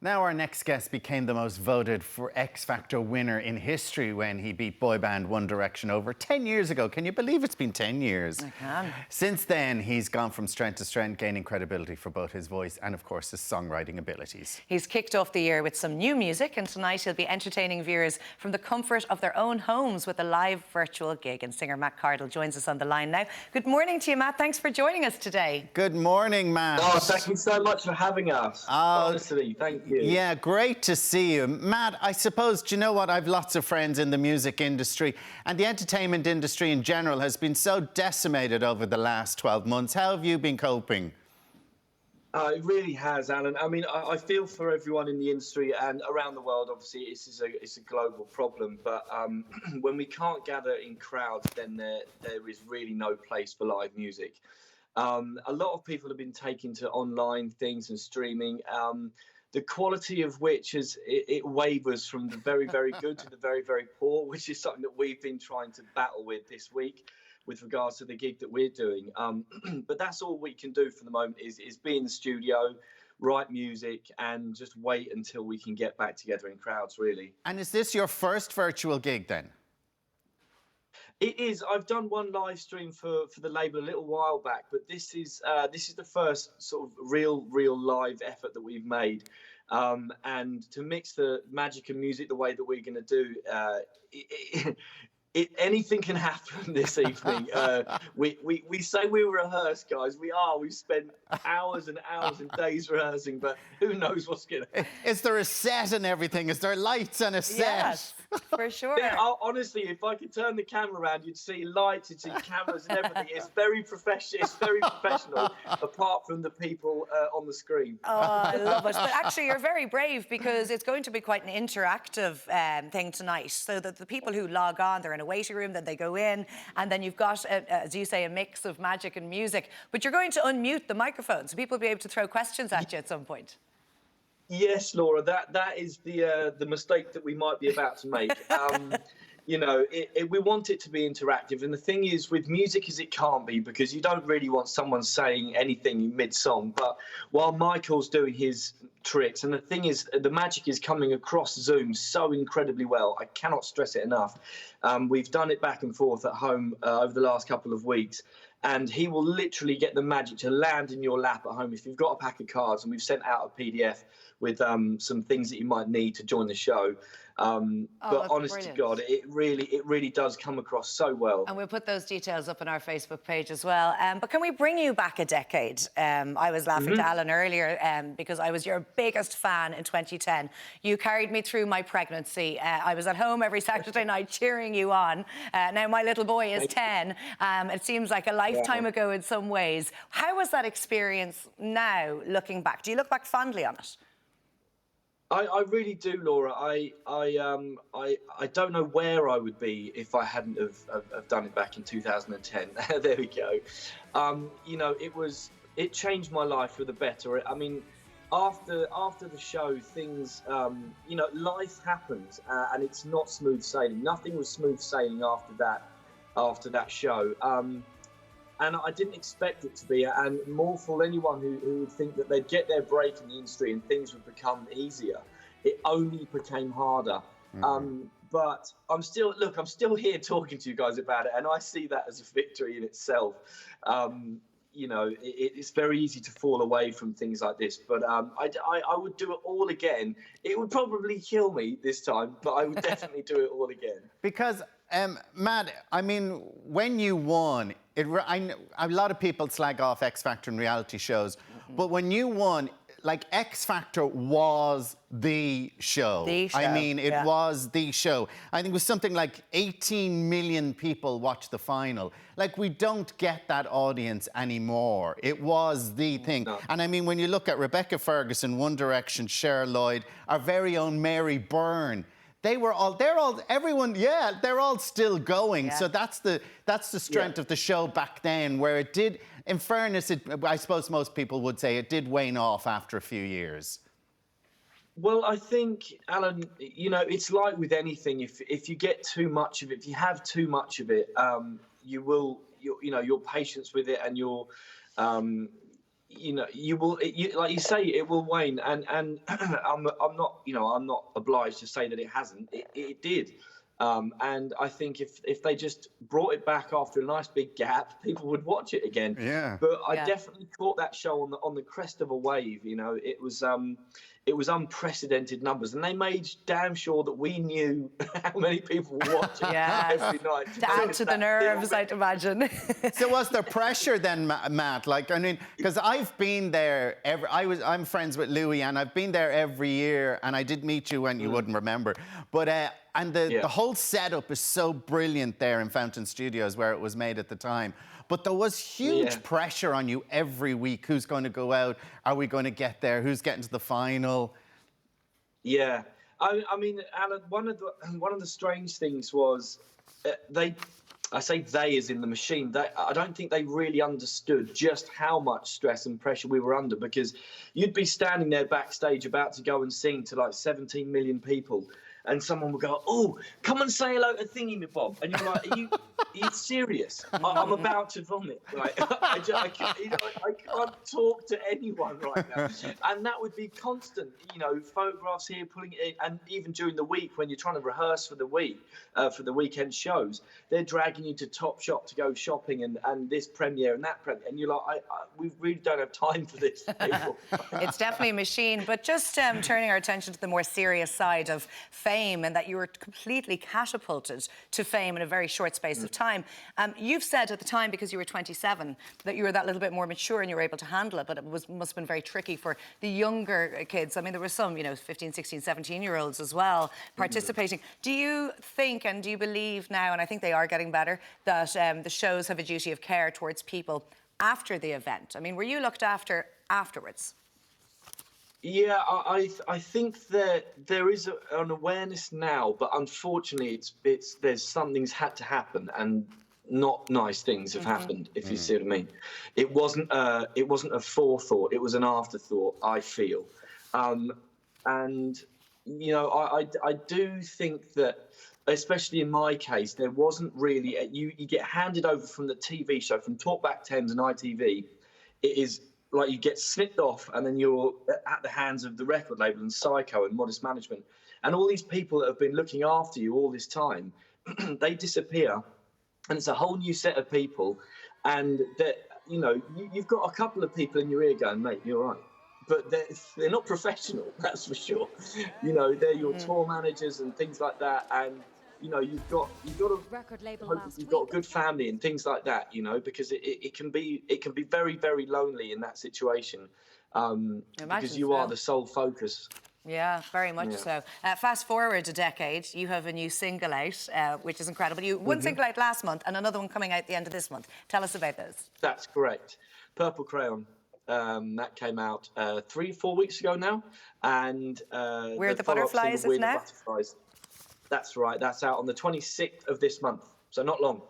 Now our next guest became the most voted for X Factor winner in history when he beat boy band One Direction over 10 years ago. Can you believe it's been 10 years? I can. Since then, he's gone from strength to strength, gaining credibility for both his voice and, of course, his songwriting abilities. He's kicked off the year with some new music, and tonight he'll be entertaining viewers from the comfort of their own homes with a live virtual gig. And singer Matt Cardle joins us on the line now. Good morning to you, Matt. Thanks for joining us today. Good morning, Matt. Oh, thank you so much for having us. Honestly, thank you. Yeah, great to see you. Matt, I suppose, do you know what? I've lots of friends in the music industry, and the entertainment industry in general has been so decimated over the last 12 months. How have you been coping? It really has, Alan. I mean, I feel for everyone in the industry and around the world. Obviously, it's a global problem. But when we can't gather in crowds, then there is really no place for live music. A lot of people have been taken to online things and streaming. The quality of which it wavers from the very, very good to the very, very poor, which is something that we've been trying to battle with this week with regards to the gig that we're doing. But that's all we can do for the moment is be in the studio, write music, and just wait until we can get back together in crowds, really. And is this your first virtual gig then? It is. I've done one live stream for the label a little while back, but this is the first sort of real live effort that we've made. And to mix the magic and music the way that we're going to do, anything can happen this evening. We say we rehearse, guys. We are. We've spent hours and hours and days rehearsing, but who knows what's going to... Is there a set and everything? Is there lights and a set? Yes, for sure. Yeah, honestly, if I could turn the camera around, you'd see lights, you'd see cameras and everything. It's very professional. It's very professional, apart from the people on the screen. Oh, I love it. But actually, you're very brave because it's going to be quite an interactive thing tonight. So that the people who log on, they're in a waiting room, then they go in, and then you've got, as you say, a mix of magic and music. But you're going to unmute the microphone, so people will be able to throw questions at you at some point. Yes, Laura, that is the mistake that we might be about to make. You know, we want it to be interactive, and the thing is, with music, is it can't be, because you don't really want someone saying anything mid-song. But while Michael's doing his tricks, and the thing is, the magic is coming across Zoom so incredibly well. I cannot stress it enough. We've done it back and forth at home over the last couple of weeks. And he will literally get the magic to land in your lap at home if you've got a pack of cards. And we've sent out a PDF with some things that you might need to join the show. But honest to God, it really does come across so well. And we'll put those details up on our Facebook page as well. But can we bring you back a decade? I was laughing to Alan earlier because I was your biggest fan in 2010. You carried me through my pregnancy. I was at home every Saturday night cheering you on. Now my little boy is 10. It seems like a lifetime ago in some ways. How was that experience now, looking back? Do you look back fondly on it? I really do, Laura. I don't know where I would be if I hadn't have done it back in 2010. There we go. You know, it changed my life for the better. I mean, after the show, things, you know, life happens, and it's not smooth sailing. Nothing was smooth sailing after that show. And I didn't expect it to be, and more for anyone who would think that they'd get their break in the industry and things would become easier. It only became harder. But I'm still here talking to you guys about it, and I see that as a victory in itself. You know, it's very easy to fall away from things like this, but I would do it all again. It would probably kill me this time, but I would definitely do it all again. Because, Matt, I mean, when you won, a lot of people slag off X Factor and reality shows, but when you won, like, X Factor was the show. The show. I mean, it was the show. I think it was something like 18 million people watched the final. Like, we don't get that audience anymore. It was the thing. No. And I mean, when you look at Rebecca Ferguson, One Direction, Cher Lloyd, our very own Mary Byrne, they're all still going. Yeah. So that's the strength of the show back then, where it did, in fairness, I suppose most people would say it did wane off after a few years. Well, I think, Alan, you know, it's like with anything. If you get too much of it, if you have too much of it, your patience with it and your you know, you will, like you say, it will wane, and I'm not, you know, I'm not obliged to say that it hasn't. It did, and I think if they just brought it back after a nice big gap, people would watch it again. Yeah. But I definitely caught that show on the crest of a wave. You know, it was unprecedented numbers, and they made damn sure that we knew how many people were watching every night. Down to the nerves, I'd imagine. So was there pressure then, Matt? Like, I mean, because I've been there I'm friends with Louis, and I've been there every year, and I did meet you when you wouldn't remember. But and the whole setup is so brilliant there in Fountain Studios, where it was made at the time. But there was huge pressure on you every week. Who's going to go out? Are we going to get there? Who's getting to the final? Yeah, I mean, Alan, one of the strange things was I say they as in the machine. I don't think they really understood just how much stress and pressure we were under, because you'd be standing there backstage about to go and sing to like 17 million people, and someone would go, "Oh, come and say hello to Thingy Me Bob," and you're like, "Are you serious? I'm about to vomit. Like, I can't talk to anyone right now." And that would be constant, you know, photographs here, pulling it in, and even during the week when you're trying to rehearse for the week, for the weekend shows, they're dragging you to Topshop to go shopping, and this premiere and that premiere, and you're like, we really don't have time for this, people. It's definitely a machine. But just turning our attention to the more serious side of fame, and that you were completely catapulted to fame in a very short space of time. You've said at the time, because you were 27, that you were that little bit more mature and you were able to handle it, but it must have been very tricky for the younger kids. I mean, there were some, you know, 15, 16, 17-year-olds as well participating. Do you think, and do you believe now, and I think they are getting better, that the shows have a duty of care towards people after the event? I mean, were you looked after afterwards? Yeah, I think that there is an awareness now, but unfortunately, there's something's had to happen, and not nice things have happened. If you see what I mean, it wasn't a forethought; it was an afterthought. I feel, and you know, I do think that, especially in my case, there wasn't really you get handed over from the TV show, from Talkback Thames and ITV. It is like you get snipped off, and then you're at the hands of the record label and Psycho and Modest Management, and all these people that have been looking after you all this time, they disappear, and it's a whole new set of people, and that, you know, you've got a couple of people in your ear going, "Mate, you're right," but they're not professional, that's for sure. You know, they're your tour managers and things like that, and you know, you've got to record label hope that you've got a good family and things like that, you know, because it can be very, very lonely in that situation, because you are the sole focus. Yeah, very much so. Fast forward a decade, you have a new single out, which is incredible. One single out last month and another one coming out at the end of this month. Tell us about those. That's correct. Purple Crayon. That came out 3-4 weeks ago now, and Where the Butterflies is now? Butterflies. That's right. That's out on the 26th of this month, so not long.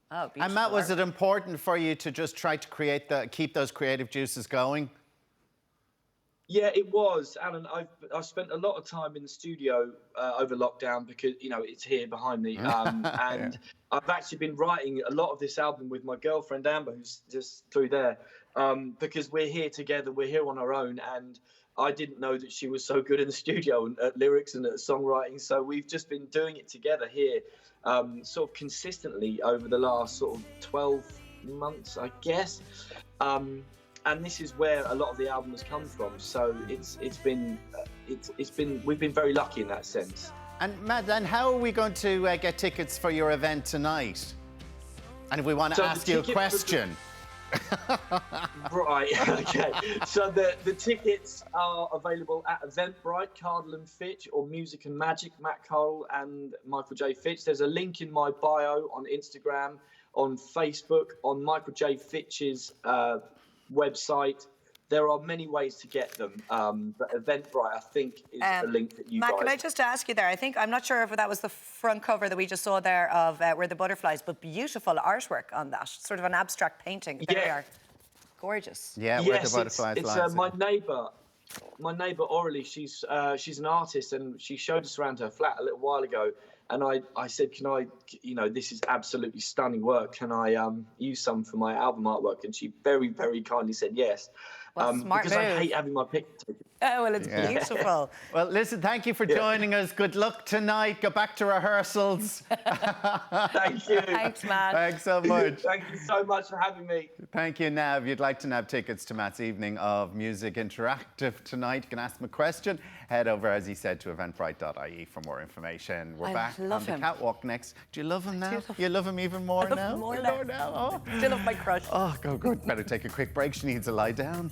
Oh, beautiful. And Matt, was it important for you to just try to keep those creative juices going? Yeah, it was, Alan. I've spent a lot of time in the studio over lockdown, because, you know, it's here behind me, and I've actually been writing a lot of this album with my girlfriend Amber, who's just through there, because we're here together. We're here on our own, and I didn't know that she was so good in the studio and at lyrics and at songwriting. So we've just been doing it together here, sort of consistently over the last sort of 12 months, I guess. And this is where a lot of the album has come from. So we've been very lucky in that sense. And Matt, then how are we going to get tickets for your event tonight? And if we want to ask you a question. Right, okay. So the tickets are available at Eventbrite, Cardle and Fitch, or Music and Magic, Matt Cardle and Michael J. Fitch. There's a link in my bio on Instagram, on Facebook, on Michael J. Fitch's website. There are many ways to get them, but Eventbrite, I think, is a link that you Matt, guys... can I just ask you there? I think, I'm not sure if that was the front cover that we just saw there of Where the Butterflies, but beautiful artwork on that, sort of an abstract painting. There they are. Gorgeous. Yeah, Where the Butterflies it's my neighbour, Aurelie, she's an artist, and she showed us around her flat a little while ago. And I said, can I, you know, this is absolutely stunning work. Can I use some for my album artwork? And she very, very kindly said yes. Well, smart because I move. hate having my picture taken. Oh, well, it's beautiful. Well, listen, thank you for joining us. Good luck tonight. Go back to rehearsals. Thank you. Thanks, Matt. Thanks so much. Thank you so much for having me. Thank you, Nav. If you'd like to nab tickets to Matt's evening of Music Interactive tonight, you can ask him a question. Head over, as he said, to eventbrite.ie for more information. We're back on the catwalk next. Do you love him now? You love him even more now? Him more now. Oh. Still love my crush. Oh, go good. Better take a quick break. She needs to lie down.